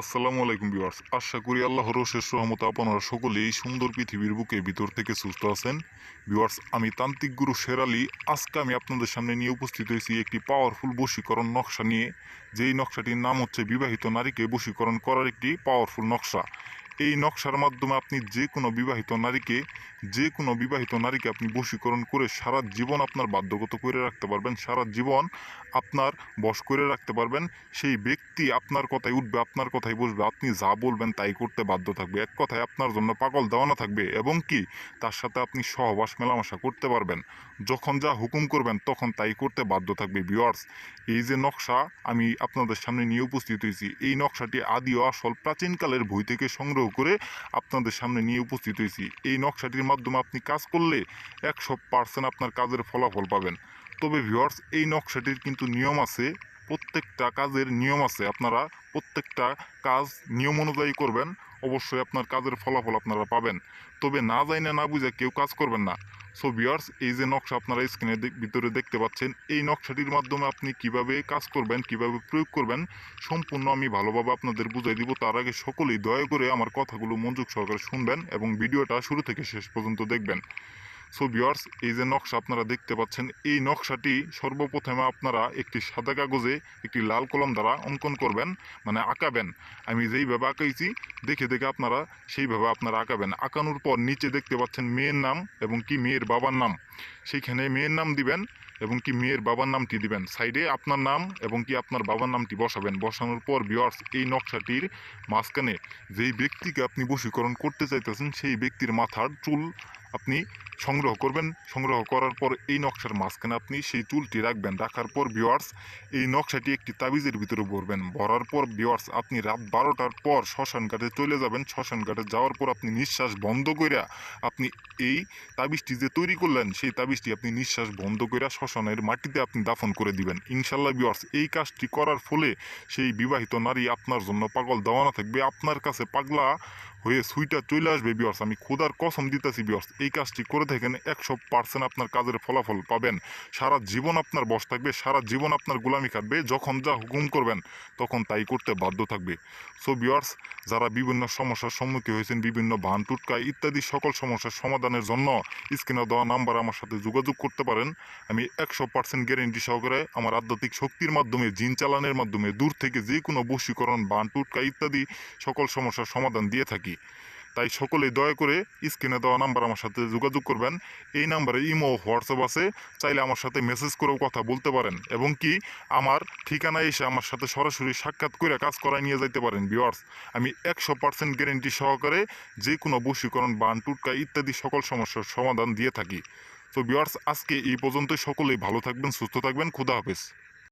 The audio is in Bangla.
আসসালামু আলাইকুম ভিউয়ার্স, আশা করি আল্লাহর অশেষ রহমতে আপনারা সকলেই এই সুন্দর পৃথিবীর বুকে ভিতর থেকে সুস্থ আছেন। ভিউয়ার্স, আমি তান্ত্রিক গুরু শের আলী। আজকে আমি আপনাদের সামনে নিয়ে উপস্থিত হয়েছি একটি পাওয়ারফুল বশীকরণ নকশা নিয়ে। যেই নকশাটির নাম হচ্ছে বিবাহিত নারীকে বশীকরণ করার একটি পাওয়ারফুল নকশা। এই নকশার মাধ্যমে আপনি যে কোনো বিবাহিত নারীকে আপনি বশীকরণ করে সারা জীবন আপনার বাধ্যগত করে রাখতে পারবেন, সারা জীবন আপনার বশ করে রাখতে পারবেন। সেই ব্যক্তি আপনার কথায় উঠবে, আপনার কথায় বসবে, আপনি যা বলবেন তাই করতে বাধ্য থাকবে। এক কথায় আপনার জন্য পাগল দেওয়ানো থাকবে এবং কি তার সাথে আপনি সহবাস মেলামেশা করতে পারবেন। যখন যা হুকুম করবেন তখন তাই করতে বাধ্য থাকবে। ভিউয়ার্স, এই যে নকশা আমি আপনাদের সামনে নিয়ে উপস্থিত হয়েছি, এই নকশাটি আদি ও আসল প্রাচীনকালের বই থেকে সংগ্রহ করে আপনাদের সামনে নিয়ে উপস্থিত হয়েছি। এই নকশাটির মাধ্যমে আপনি কাজ করলে 100% আপনার কাজের ফলাফল পাবেন। তবে ভিউয়ার্স, এই নকশাটির কিন্তু নিয়ম আছে। প্রত্যেকটা কাজের নিয়ম আছে। আপনারা প্রত্যেকটা কাজ নিয়ম অনুযায়ী করবেন, অবশ্যই আপনার কাজের ফলাফল আপনারা পাবেন। তবে না জাইনা না বুঝে কেউ কাজ করবেন না। সো ভিউয়ার্স, এই যে নকশা আপনারা স্ক্রিনের ভিতরে দেখতে পাচ্ছেন, এই নকশাটির মাধ্যমে আপনি কিভাবে কাজ করবেন, কিভাবে প্রয়োগ করবেন, সম্পূর্ণ আমি ভালোভাবে আপনাদের বুঝাই দিব। তার আগে সকলেই দয়া করে আমার কথাগুলো মনোযোগ সহকারে শুনবেন এবং ভিডিওটা শুরু থেকে শেষ পর্যন্ত দেখবেন। সো ভিউয়ার্স, এই যে নকশা আপনারা দেখতে পাচ্ছেন, এই নকশাটি সর্বপ্রথমে আপনারা একটি সাদা কাগজে একটি লাল কলম দ্বারা অঙ্কন করবেন, মানে আঁকাবেন। আমি যেইভাবে আঁকাইছি দেখে দেখে আপনারা সেইভাবে আপনারা আঁকাবেন। আঁকানোর পর নিচে দেখতে পাচ্ছেন মেয়ের নাম এবং কি মেয়ের বাবার নাম। সেইখানে মেয়ের নাম দিবেন এবং কি মেয়ের বাবার নামটি দিবেন। সাইডে আপনার নাম এবং কি আপনার বাবার নামটি বসাবেন। বসানোর পর ভিউয়ার্স, এই নকশাটির মাঝখানে যেই ব্যক্তিকে আপনি বশীকরণ করতে চাইতেছেন সেই ব্যক্তির মাথার চুল আপনি সংগ্রহ করবেন। সংগ্রহ করার পর এই নকশার মাঝখানে আপনি সেই চুলটি রাখবেন। রাখার পর ভিউয়ার্স, এই নকশাটি একটি তাবিজের ভিতরে ভরবেন। ভরার পর ভিউয়ার্স, আপনি রাত 12টার পর শ্মশান ঘাটে চলে যাবেন। শ্মশান ঘাটে যাওয়ার পর আপনি নিঃশ্বাস বন্ধ কইরা আপনি এই তাবিজটি যে তৈরি করলেন সেই তাবিজটি আপনি নিঃশ্বাস বন্ধ কইরা শ্মশানের মাটিতে আপনি দাফন করে দিবেন। ইনশাল্লাহ ভিউয়ার্স, এই কাজটি করার ফলে সেই বিবাহিত নারী আপনার জন্য পাগল দেওয়ানা থাকবে, আপনার কাছে পাগলা হয়ে সুইটা চলে আসবে। ভিউয়ার্স, আমি খোদার কসম দিতেছি ভিউয়ার্স, এই কাজটি করে থাকেন 100% আপনার কাজের ফলাফল পাবেন। সারা জীবন আপনার বশ থাকবে, সারা জীবন আপনার গোলামি কাটবে। যখন যা হুকুম করবেন তখন তাই করতে বাধ্য থাকবে। সো ভিউয়ার্স, যারা বিভিন্ন সমস্যার সম্মুখীন হয়েছেন, বিভিন্ন ভান টুটকা ইত্যাদি সকল সমস্যার সমাধানের জন্য স্ক্রিনে দেওয়া নাম্বার আমার সাথে যোগাযোগ করতে পারেন। আমি 100% গ্যারেন্টি সহকারে আমার আধ্যাত্মিক শক্তির মাধ্যমে, জিন চালানের মাধ্যমে দূর থেকে যে কোনো বশীকরণ, ভান টুটকা ইত্যাদি সকল সমস্যার সমাধান দিয়ে থাকি। তাই সকলেই দয়া করে স্ক্রিনে দেওয়া নাম্বার আমার সাথে যোগাযোগ করবেন। এই নাম্বারে ইমো, হোয়াটসঅ্যাপ আছে, চাইলে আমার সাথে মেসেজ করেও কথা বলতে পারেন এবং কি আমার ঠিকানায় এসে আমার সাথে সরাসরি সাক্ষাৎ করে কাজ করায় নিয়ে যেতে পারেন। ভিউয়ার্স, আমি 100% গ্যারেন্টি সহকারে যে কোনো বশীকরণ, বান টুটকা ইত্যাদি সকল সমস্যার সমাধান দিয়ে থাকি। তো ভিউয়ার্স, আজকে এই পর্যন্তই। সকলেই ভালো থাকবেন, সুস্থ থাকবেন। খুদা হাফেজ।